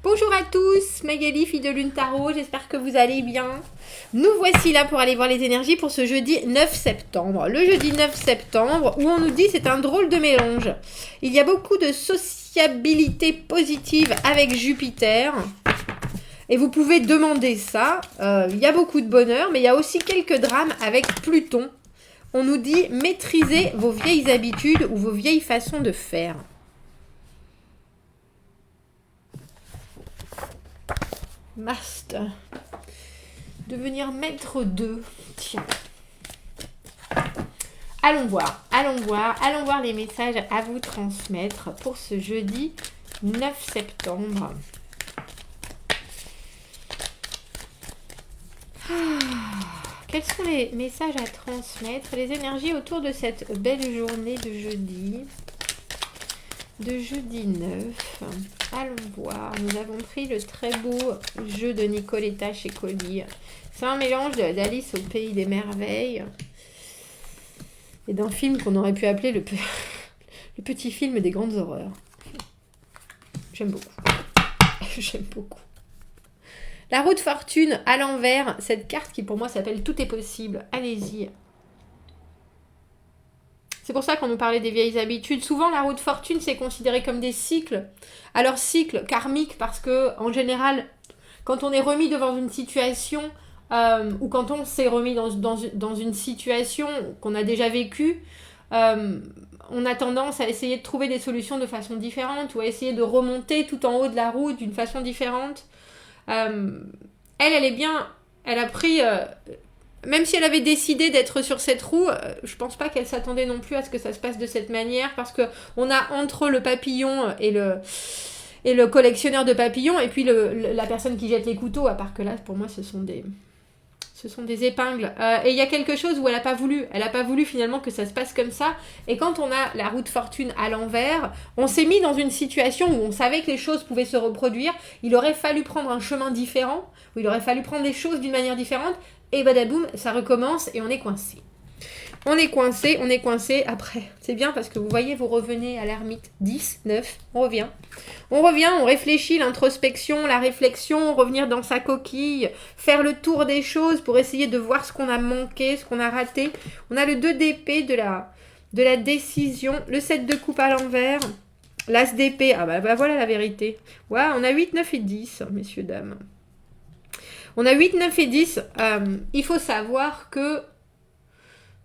Bonjour à tous, Magali, fille de Lune Tarot, j'espère que vous allez bien. Nous voici là pour aller voir les énergies pour ce jeudi 9 septembre. Le jeudi 9 septembre, où on nous dit c'est un drôle de mélange. Il y a beaucoup de sociabilité positive avec Jupiter. Et vous pouvez demander ça. Il y a beaucoup de bonheur, mais il y a aussi quelques drames avec Pluton. On nous dit maîtrisez vos vieilles habitudes ou vos vieilles façons de faire. Master. Devenir maître 2. Tiens. Allons voir les messages à vous transmettre pour ce jeudi 9 septembre. Quels sont les messages à transmettre, les énergies autour de cette belle journée de jeudi 9. Allons voir, nous avons pris le très beau jeu de Nicoletta chez Collier. C'est un mélange d'Alice au pays des merveilles et d'un film qu'on aurait pu appeler le petit film des grandes horreurs. J'aime beaucoup. La roue de fortune à l'envers, cette carte qui pour moi s'appelle Tout est possible. Allez-y. C'est pour ça qu'on nous parlait des vieilles habitudes. Souvent, la roue de fortune, c'est considéré comme des cycles. Alors, cycle karmique, parce que en général, quand on est remis devant une situation, ou quand on s'est remis dans une situation qu'on a déjà vécue, on a tendance à essayer de trouver des solutions de façon différente, ou à essayer de remonter tout en haut de la roue d'une façon différente. Elle est bien... Elle a pris... même si elle avait décidé d'être sur cette roue, je pense pas qu'elle s'attendait non plus à ce que ça se passe de cette manière, parce que on a entre le papillon et le collectionneur de papillons, et puis la personne qui jette les couteaux, à part que là, pour moi, ce sont des épingles. Et il y a quelque chose où elle a pas voulu finalement que ça se passe comme ça. Et quand on a la roue de fortune à l'envers, on s'est mis dans une situation où on savait que les choses pouvaient se reproduire. Il aurait fallu prendre un chemin différent, où il aurait fallu prendre les choses d'une manière différente. Et badaboum, ça recommence et on est coincé. On est coincé. Après, c'est bien parce que vous voyez, vous revenez à l'ermite. 10, 9, on revient, on réfléchit, l'introspection, la réflexion, revenir dans sa coquille, faire le tour des choses pour essayer de voir ce qu'on a manqué, ce qu'on a raté. On a le 2 d'épée de la décision, le 7 de coupe à l'envers, l'as d'épée. Ah bah voilà la vérité. Ouais, on a 8, 9 et 10, messieurs, dames. On a 8, 9 et 10. Il faut savoir que,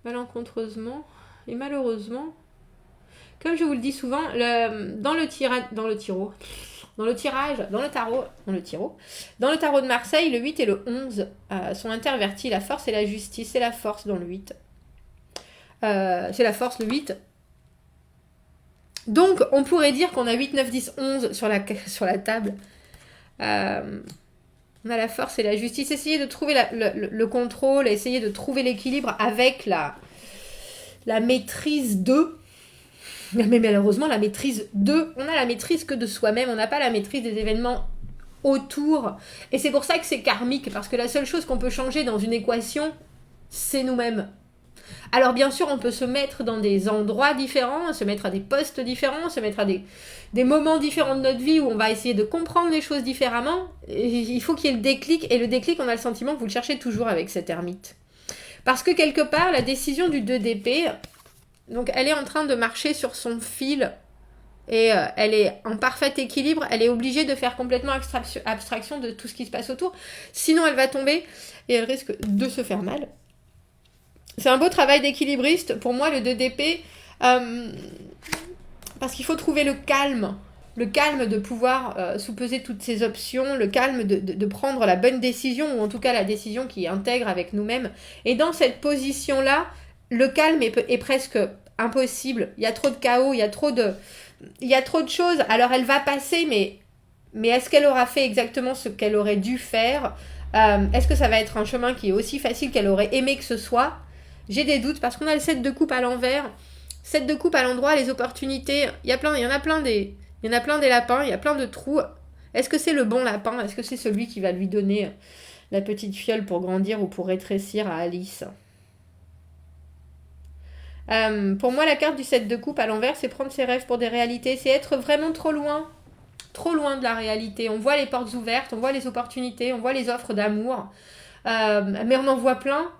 malencontreusement et malheureusement, comme je vous le dis souvent, dans le tarot de Marseille, le 8 et le 11 sont intervertis. La force et la justice, c'est la force dans le 8. C'est la force, le 8. Donc, on pourrait dire qu'on a 8, 9, 10, 11 sur la table. On a la force et la justice. Essayer de trouver le contrôle, essayer de trouver l'équilibre avec la maîtrise de... Mais malheureusement, la maîtrise de... On a la maîtrise que de soi-même, on n'a pas la maîtrise des événements autour. Et c'est pour ça que c'est karmique, parce que la seule chose qu'on peut changer dans une équation, c'est nous-mêmes. Alors bien sûr, on peut se mettre dans des endroits différents, se mettre à des postes différents, se mettre à des moments différents de notre vie où on va essayer de comprendre les choses différemment. Et il faut qu'il y ait le déclic, et le déclic, on a le sentiment que vous le cherchez toujours avec cet ermite. Parce que quelque part, la décision du 2 d'épée, donc elle est en train de marcher sur son fil, et elle est en parfait équilibre, elle est obligée de faire complètement abstraction de tout ce qui se passe autour, sinon elle va tomber, et elle risque de se faire mal. C'est un beau travail d'équilibriste. Pour moi, le 2 d'épée, parce qu'il faut trouver le calme de pouvoir sous-peser toutes ces options, le calme de prendre la bonne décision, ou en tout cas la décision qui intègre avec nous-mêmes. Et dans cette position-là, le calme est presque impossible. Il y a trop de chaos, il y a trop de choses. Alors elle va passer, mais est-ce qu'elle aura fait exactement ce qu'elle aurait dû faire ? Est-ce que ça va être un chemin qui est aussi facile qu'elle aurait aimé que ce soit ? J'ai des doutes parce qu'on a le 7 de coupe à l'envers, 7 de coupe à l'endroit, les opportunités, il y en a plein des lapins, il y a plein de trous. Est-ce que c'est le bon lapin ? Est-ce que c'est celui qui va lui donner la petite fiole pour grandir ou pour rétrécir à Alice ? Pour moi, la carte du 7 de coupe à l'envers, c'est prendre ses rêves pour des réalités, c'est être vraiment trop loin trop loin de la réalité. On voit les portes ouvertes, on voit les opportunités, on voit les offres d'amour, mais on en voit plein.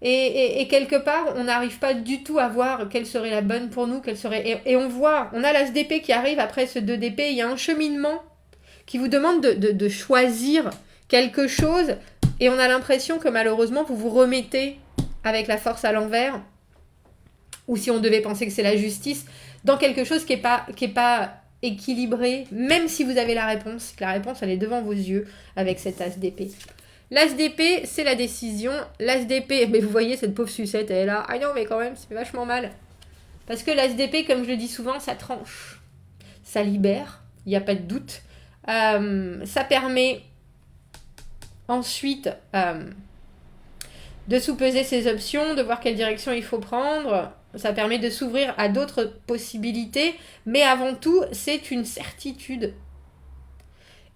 Et quelque part, on n'arrive pas du tout à voir quelle serait la bonne pour nous, quelle serait... Et on voit, on a l'as d'épée qui arrive après ce 2 d'épée, il y a un cheminement qui vous demande de choisir quelque chose, et on a l'impression que malheureusement, vous vous remettez avec la force à l'envers, ou si on devait penser que c'est la justice, dans quelque chose qui est pas équilibré, même si vous avez la réponse, que la réponse elle est devant vos yeux avec cet as d'épée. L'as d'épée, c'est la décision. L'as d'épée, mais vous voyez cette pauvre sucette, elle est là. Ah non, mais quand même, ça fait vachement mal. Parce que l'as d'épée, comme je le dis souvent, ça tranche. Ça libère, il n'y a pas de doute. Ça permet ensuite de sous-peser ses options, de voir quelle direction il faut prendre. Ça permet de s'ouvrir à d'autres possibilités. Mais avant tout, c'est une certitude.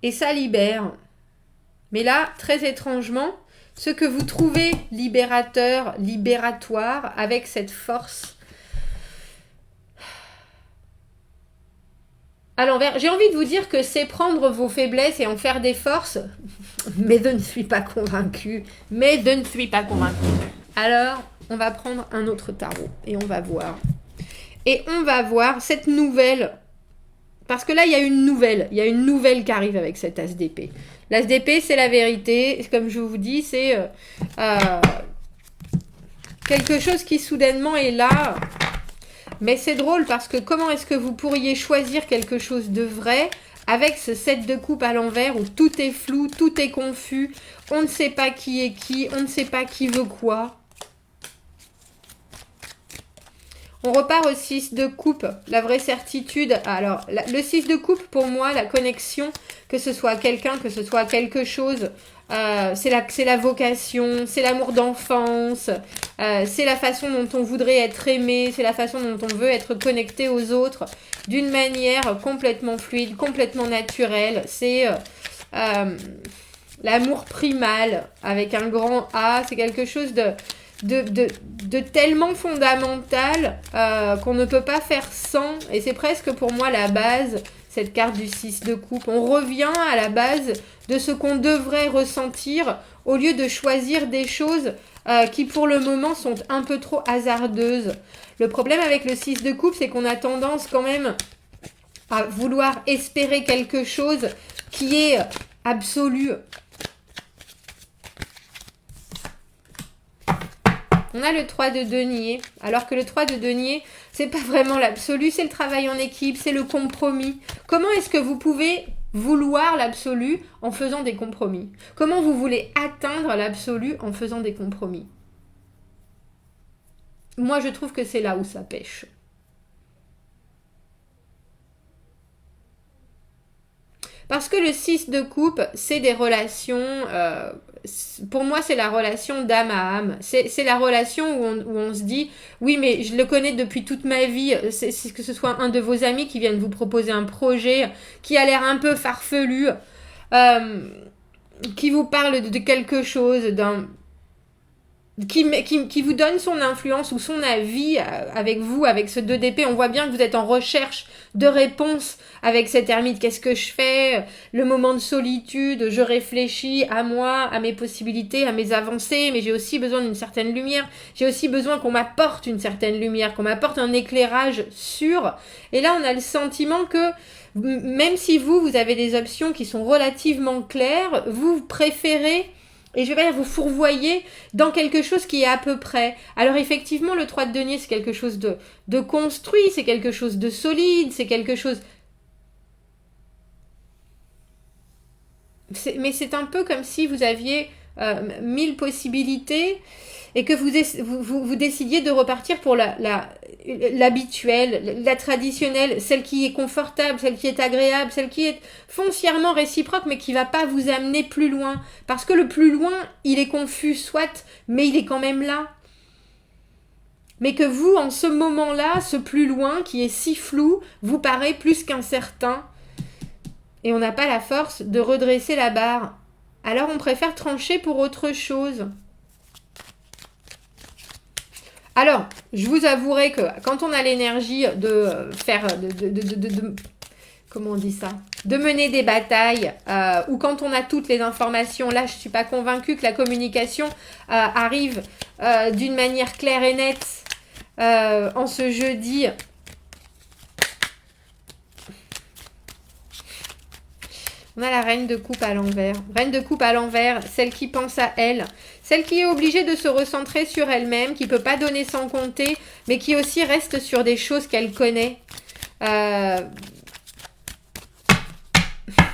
Et ça libère. Mais là, très étrangement, ce que vous trouvez libérateur, libératoire, avec cette force à l'envers, j'ai envie de vous dire que c'est prendre vos faiblesses et en faire des forces, mais je ne suis pas convaincue. Alors, on va prendre un autre tarot et on va voir. Et on va voir cette nouvelle, parce que là, il y a une nouvelle qui arrive avec cet as d'épée. L'as d'épée, c'est la vérité. Comme je vous dis, c'est quelque chose qui soudainement est là. Mais c'est drôle parce que comment est-ce que vous pourriez choisir quelque chose de vrai avec ce 7 de coupe à l'envers où tout est flou, tout est confus, on ne sait pas qui est qui, on ne sait pas qui veut quoi. On repart au 6 de coupe, la vraie certitude. Alors, le 6 de coupe, pour moi, la connexion, que ce soit quelqu'un, que ce soit quelque chose, c'est la vocation, c'est l'amour d'enfance, c'est la façon dont on voudrait être aimé, c'est la façon dont on veut être connecté aux autres d'une manière complètement fluide, complètement naturelle. C'est l'amour primal avec un grand A, c'est quelque chose de tellement fondamental qu'on ne peut pas faire sans, et c'est presque pour moi la base, cette carte du 6 de coupe. On revient à la base de ce qu'on devrait ressentir au lieu de choisir des choses qui pour le moment sont un peu trop hasardeuses. Le problème avec le 6 de coupe, c'est qu'on a tendance quand même à vouloir espérer quelque chose qui est absolu. On a le 3 de denier, alors que le 3 de denier, c'est pas vraiment l'absolu, c'est le travail en équipe, c'est le compromis. Comment est-ce que vous pouvez vouloir l'absolu en faisant des compromis? Comment vous voulez atteindre l'absolu en faisant des compromis? Moi, je trouve que c'est là où ça pêche. Parce que le 6 de coupe, c'est des relations... pour moi, c'est la relation d'âme à âme. C'est la relation où on se dit, oui, mais je le connais depuis toute ma vie. C'est que ce soit un de vos amis qui vienne vous proposer un projet qui a l'air un peu farfelu, qui vous parle de quelque chose, qui vous donne son influence ou son avis avec vous, avec ce 2 d'épée. On voit bien que vous êtes en recherche de réponses avec cette ermite. Qu'est-ce que je fais? Le moment de solitude, je réfléchis à moi, à mes possibilités, à mes avancées, mais j'ai aussi besoin d'une certaine lumière. J'ai aussi besoin qu'on m'apporte une certaine lumière, qu'on m'apporte un éclairage sûr. Et là, on a le sentiment que même si vous avez des options qui sont relativement claires, vous préférez... Et je vais pas dire vous fourvoyer dans quelque chose qui est à peu près. Alors effectivement, le 3 de denier, c'est quelque chose de construit, c'est quelque chose de solide, c'est quelque chose... Mais c'est un peu comme si vous aviez 1000 possibilités et que vous décidiez de repartir pour l'habituelle, la traditionnelle, celle qui est confortable, celle qui est agréable, celle qui est foncièrement réciproque, mais qui va pas vous amener plus loin. Parce que le plus loin, il est confus, soit, mais il est quand même là. Mais que vous, en ce moment-là, ce plus loin, qui est si flou, vous paraît plus qu'incertain. Et on n'a pas la force de redresser la barre. Alors on préfère trancher pour autre chose. Alors, je vous avouerai que quand on a l'énergie de faire... comment on dit ça, de mener des batailles, ou quand on a toutes les informations. Là, je ne suis pas convaincue que la communication arrive d'une manière claire et nette en ce jeudi. On a la reine de coupe à l'envers. Reine de coupe à l'envers, celle qui pense à elle. Celle qui est obligée de se recentrer sur elle-même, qui ne peut pas donner sans compter, mais qui aussi reste sur des choses qu'elle connaît.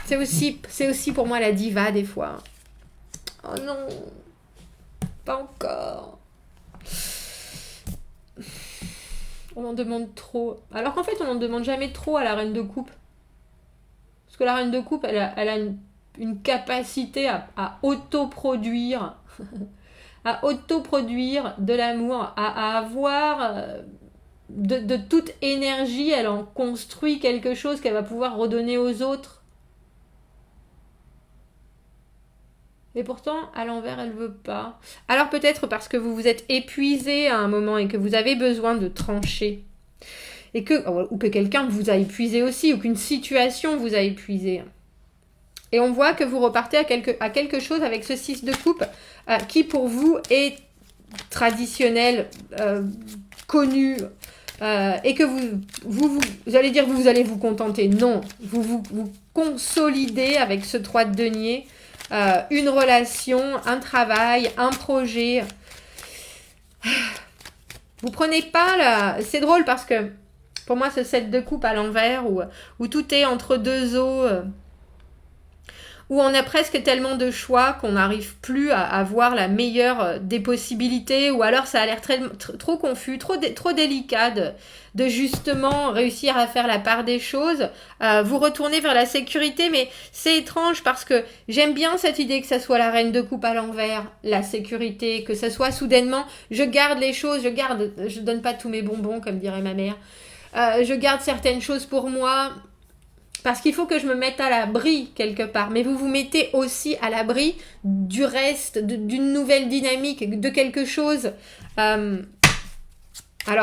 C'est aussi pour moi la diva des fois. Oh non, pas encore. On en demande trop. Alors qu'en fait, on n'en demande jamais trop à la reine de coupe. Parce que la reine de coupe, elle a une capacité à autoproduire, à autoproduire de l'amour, à avoir de toute énergie, elle en construit quelque chose qu'elle va pouvoir redonner aux autres. Et pourtant, à l'envers, elle veut pas. Alors peut-être parce que vous vous êtes épuisé à un moment et que vous avez besoin de trancher. Ou que quelqu'un vous a épuisé aussi, ou qu'une situation vous a épuisé. Et on voit que vous repartez à quelque chose avec ce 6 de coupe qui pour vous est traditionnel, connu, et que vous allez dire vous allez vous contenter. Non, vous consolidez avec ce 3 de denier une relation, un travail, un projet. Vous prenez pas la... C'est drôle parce que pour moi, ce 7 de coupe à l'envers, où tout est entre deux eaux, où on a presque tellement de choix qu'on n'arrive plus à voir la meilleure des possibilités, ou alors ça a l'air trop confus, trop délicat de justement réussir à faire la part des choses. Vous retournez vers la sécurité, mais c'est étrange parce que j'aime bien cette idée que ça soit la reine de coupe à l'envers, la sécurité, que ça soit soudainement, je garde les choses, je donne pas tous mes bonbons, comme dirait ma mère. Je garde certaines choses pour moi parce qu'il faut que je me mette à l'abri quelque part. Mais vous vous mettez aussi à l'abri du reste, d'une nouvelle dynamique, de quelque chose. Alors,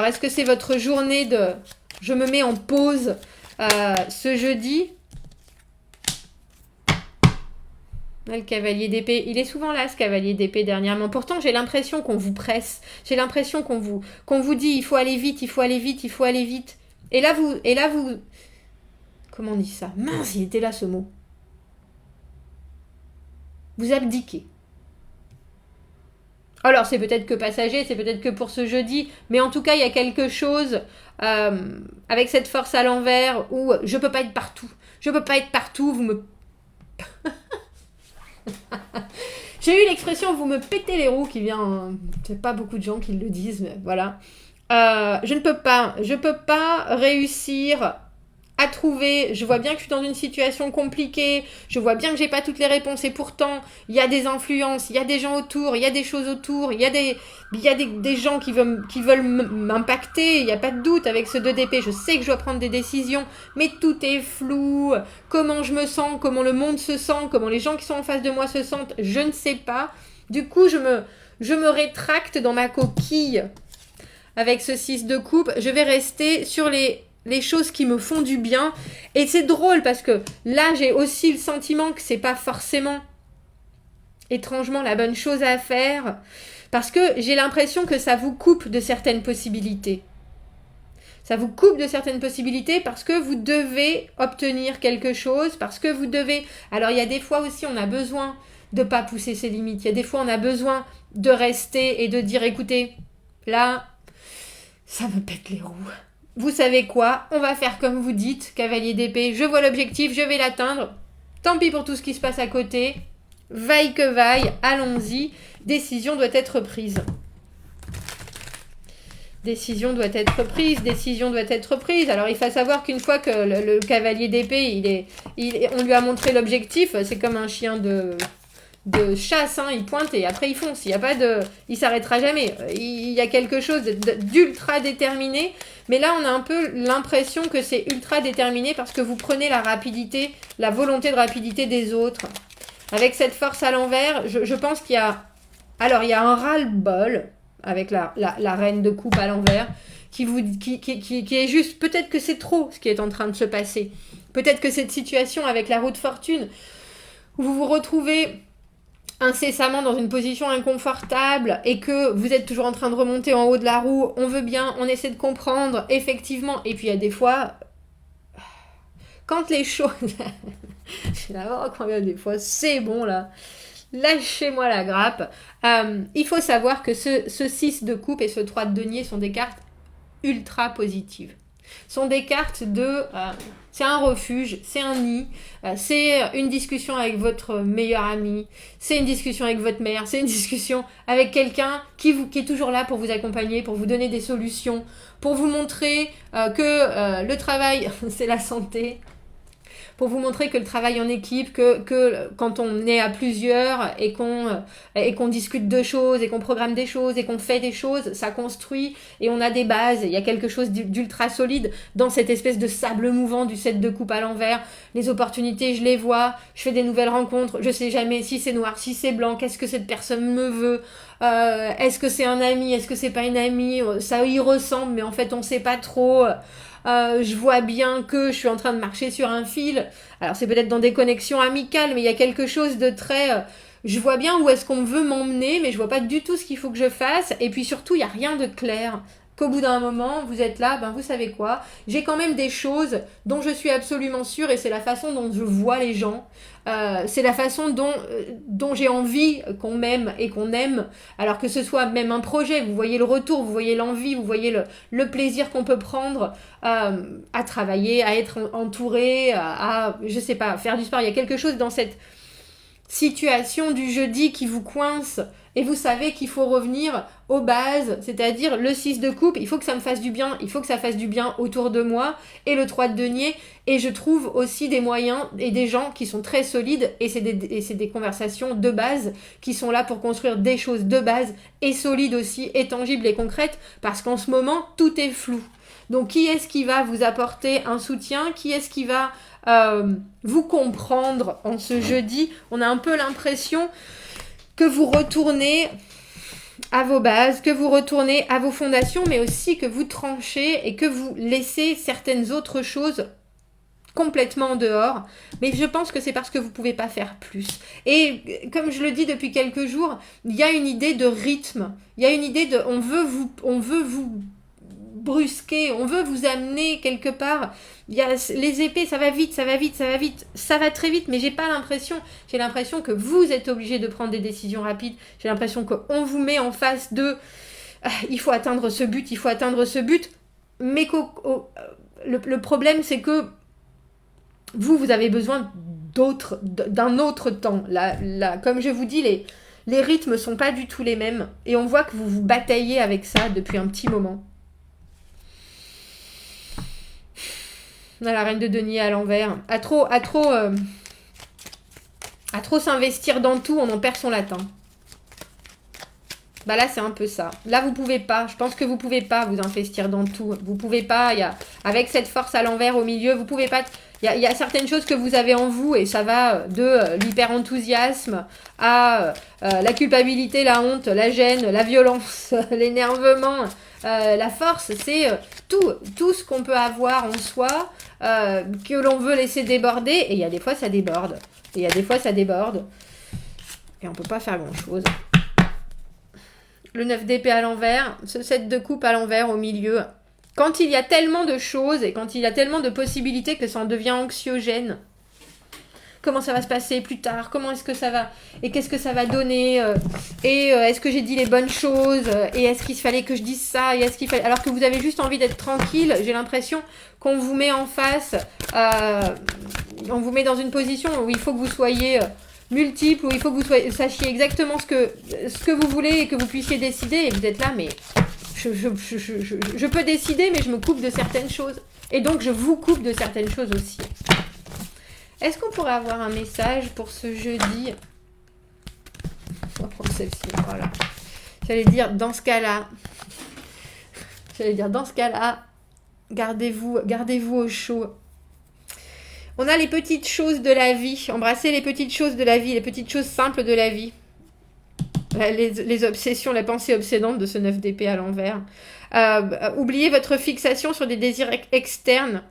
est-ce que c'est votre journée de... Je me mets en pause ce jeudi. Le cavalier d'épée, il est souvent là ce cavalier d'épée dernièrement. Pourtant j'ai l'impression qu'on vous presse. J'ai l'impression qu'on vous dit il faut aller vite, il faut aller vite, il faut aller vite. Et là vous... Comment on dit ça? Mince, il était là ce mot. Vous abdiquez. Alors c'est peut-être que passager, c'est peut-être que pour ce jeudi, mais en tout cas il y a quelque chose avec cette force à l'envers où je peux pas être partout. Je peux pas être partout, vous me... J'ai eu l'expression vous me pétez les roues qui vient, c'est pas beaucoup de gens qui le disent, mais voilà. Je peux pas réussir à trouver, je vois bien que je suis dans une situation compliquée, je vois bien que j'ai pas toutes les réponses et pourtant il y a des influences, il y a des gens autour, il y a des choses autour, il y a des gens qui veulent m'impacter, il n'y a pas de doute avec ce 2 d'épée, je sais que je dois prendre des décisions, mais tout est flou, comment je me sens, comment le monde se sent, comment les gens qui sont en face de moi se sentent, je ne sais pas. Du coup, je me rétracte dans ma coquille avec ce 6 de coupe, je vais rester sur les choses qui me font du bien. Et c'est drôle parce que là, j'ai aussi le sentiment que c'est pas forcément étrangement la bonne chose à faire parce que j'ai l'impression que ça vous coupe de certaines possibilités. Ça vous coupe de certaines possibilités parce que vous devez obtenir quelque chose, parce que vous devez... Alors, il y a des fois aussi, on a besoin de pas pousser ses limites. Il y a des fois, on a besoin de rester et de dire, écoutez, là, ça me pète les roues. Vous savez quoi? On va faire comme vous dites, cavalier d'épée. Je vois l'objectif, je vais l'atteindre. Tant pis pour tout ce qui se passe à côté. Vaille que vaille, allons-y. Décision doit être prise. Décision doit être prise, décision doit être prise. Alors il faut savoir qu'une fois que le cavalier d'épée, on lui a montré l'objectif, c'est comme un chien de chasse, hein, il pointe et après il fonce. Il s'arrêtera jamais. Il y a quelque chose d'ultra déterminé. Mais là, on a un peu l'impression que c'est ultra déterminé parce que vous prenez la rapidité, la volonté de rapidité des autres. Avec cette force à l'envers, je pense qu'il y a... Alors, il y a un ras-le-bol avec la reine de coupe à l'envers. qui est juste, peut-être que c'est trop ce qui est en train de se passer. Peut-être que cette situation avec la roue de fortune, où vous vous retrouvez incessamment dans une position inconfortable et que vous êtes toujours en train de remonter en haut de la roue, on veut bien, on essaie de comprendre, effectivement. Et puis il y a des fois, quand les choses... quand même des fois, c'est bon là. Lâchez-moi la grappe. Il faut savoir que ce 6 de coupe et ce 3 de denier sont des cartes ultra positives. Sont des cartes de... c'est un refuge, c'est un nid, c'est une discussion avec votre meilleur ami, c'est une discussion avec votre mère, c'est une discussion avec quelqu'un qui est toujours là pour vous accompagner, pour vous donner des solutions, pour vous montrer que le travail, c'est la santé, pour vous montrer que le travail en équipe, que quand on est à plusieurs et qu'on discute de choses et qu'on programme des choses et qu'on fait des choses, ça construit et on a des bases. Il y a quelque chose d'ultra solide dans cette espèce de sable mouvant du 7 de coupe à l'envers. Les opportunités, je les vois, je fais des nouvelles rencontres, je sais jamais si c'est noir, si c'est blanc, qu'est-ce que cette personne me veut, est-ce que c'est un ami, est-ce que c'est pas une amie, ça y ressemble mais en fait on sait pas trop. Je vois bien que je suis en train de marcher sur un fil. Alors c'est peut-être dans des connexions amicales, mais il y a quelque chose de très... je vois bien où est-ce qu'on veut m'emmener, mais je vois pas du tout ce qu'il faut que je fasse. Et puis surtout, il n'y a rien de clair. Qu'au bout d'un moment, vous êtes là, ben vous savez quoi, j'ai quand même des choses dont je suis absolument sûre et c'est la façon dont je vois les gens, c'est la façon dont j'ai envie qu'on m'aime et qu'on aime, alors que ce soit même un projet, vous voyez le retour, vous voyez l'envie, vous voyez le plaisir qu'on peut prendre à travailler, à être entouré, je sais pas, faire du sport, il y a quelque chose dans cette situation du jeudi qui vous coince et vous savez qu'il faut revenir aux bases, c'est-à-dire le 6 de coupe, il faut que ça me fasse du bien, il faut que ça fasse du bien autour de moi, et le 3 de denier, et je trouve aussi des moyens et des gens qui sont très solides, et c'est des conversations de base qui sont là pour construire des choses de base et solides aussi, et tangibles et concrètes, parce qu'en ce moment, tout est flou. Donc qui est-ce qui va vous apporter un soutien? Qui est-ce qui va vous comprendre en ce jeudi? On a un peu l'impression que vous retournez à vos bases, que vous retournez à vos fondations, mais aussi que vous tranchez et que vous laissez certaines autres choses complètement en dehors. Mais je pense que c'est parce que vous ne pouvez pas faire plus. Et comme je le dis depuis quelques jours, il y a une idée de rythme. Il y a une idée de... On veut vous brusquer, on veut vous amener quelque part. Il y a les épées, ça va vite, ça va très vite, mais j'ai l'impression que vous êtes obligé de prendre des décisions rapides, j'ai l'impression qu'on vous met en face de il faut atteindre ce but, mais le problème c'est que vous avez besoin d'un autre temps. Là, comme je vous dis, les rythmes sont pas du tout les mêmes, et on voit que vous vous bataillez avec ça depuis un petit moment. La reine de denier à l'envers. À trop s'investir dans tout, on en perd son latin. Bah là, c'est un peu ça. Là, vous pouvez pas. Je pense que vous pouvez pas vous investir dans tout. Vous pouvez pas. Avec cette force à l'envers au milieu, vous pouvez pas. Il y a certaines choses que vous avez en vous et ça va de l'hyper-enthousiasme à la culpabilité, la honte, la gêne, la violence, l'énervement. La force, c'est tout ce qu'on peut avoir en soi que l'on veut laisser déborder. Et il y a des fois, ça déborde. Et on peut pas faire grand-chose. Le 9 d'épée à l'envers, ce 7 de coupe à l'envers au milieu. Quand il y a tellement de choses et quand il y a tellement de possibilités que ça en devient anxiogène. Comment ça va se passer plus tard? Comment est-ce que ça va? Et qu'est-ce que ça va donner? Est-ce que j'ai dit les bonnes choses? Et est-ce qu'il fallait que je dise ça? Et est-ce qu'il fallait... Alors que vous avez juste envie d'être tranquille, j'ai l'impression qu'on vous met en face, on vous met dans une position où il faut que vous soyez multiple, où il faut que vous sachiez exactement ce que vous voulez et que vous puissiez décider. Et vous êtes là, mais je peux décider, mais je me coupe de certaines choses. Et donc, je vous coupe de certaines choses aussi. Est-ce qu'on pourrait avoir un message pour ce jeudi? On va prendre celle-ci, voilà. J'allais dire, dans ce cas-là, gardez-vous au chaud. On a les petites choses de la vie. Embrassez les petites choses de la vie, les petites choses simples de la vie. Les obsessions, la pensée obsédante de ce 9 d'épée à l'envers. Oubliez votre fixation sur des désirs externes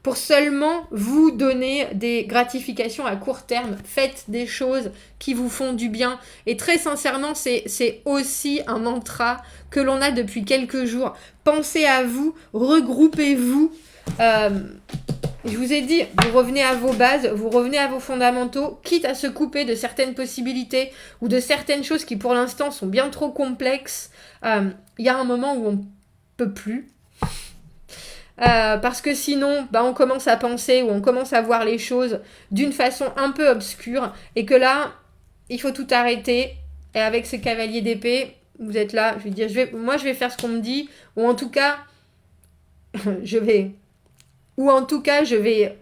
pour seulement vous donner des gratifications à court terme. Faites des choses qui vous font du bien. Et très sincèrement, c'est aussi un mantra que l'on a depuis quelques jours. Pensez à vous, regroupez-vous. Je vous ai dit, vous revenez à vos bases, vous revenez à vos fondamentaux, quitte à se couper de certaines possibilités ou de certaines choses qui pour l'instant sont bien trop complexes. Il y a un moment où on peut plus. Parce que sinon, on commence à penser ou on commence à voir les choses d'une façon un peu obscure et que là, il faut tout arrêter. Et avec ce cavalier d'épée, vous êtes là, je vais dire, je vais faire ce qu'on me dit, ou en tout cas, je vais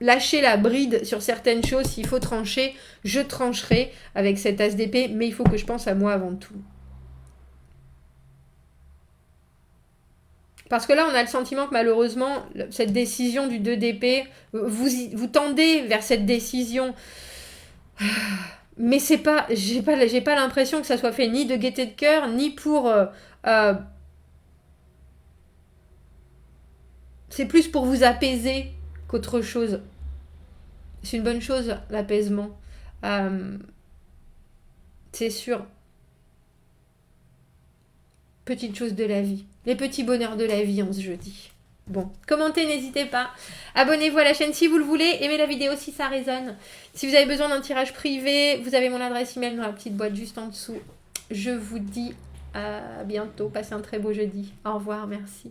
lâcher la bride sur certaines choses. S'il faut trancher, je trancherai avec cet as d'épée, mais il faut que je pense à moi avant tout. Parce que là, on a le sentiment que malheureusement, cette décision du 2 d'épée, vous tendez vers cette décision. Mais j'ai pas l'impression que ça soit fait ni de gaieté de cœur, ni pour... c'est plus pour vous apaiser qu'autre chose. C'est une bonne chose, l'apaisement. C'est sûr. Petites choses de la vie. Les petits bonheurs de la vie en ce jeudi. Bon, commentez, n'hésitez pas. Abonnez-vous à la chaîne si vous le voulez. Aimez la vidéo si ça résonne. Si vous avez besoin d'un tirage privé, vous avez mon adresse email dans la petite boîte juste en dessous. Je vous dis à bientôt. Passez un très beau jeudi. Au revoir, merci.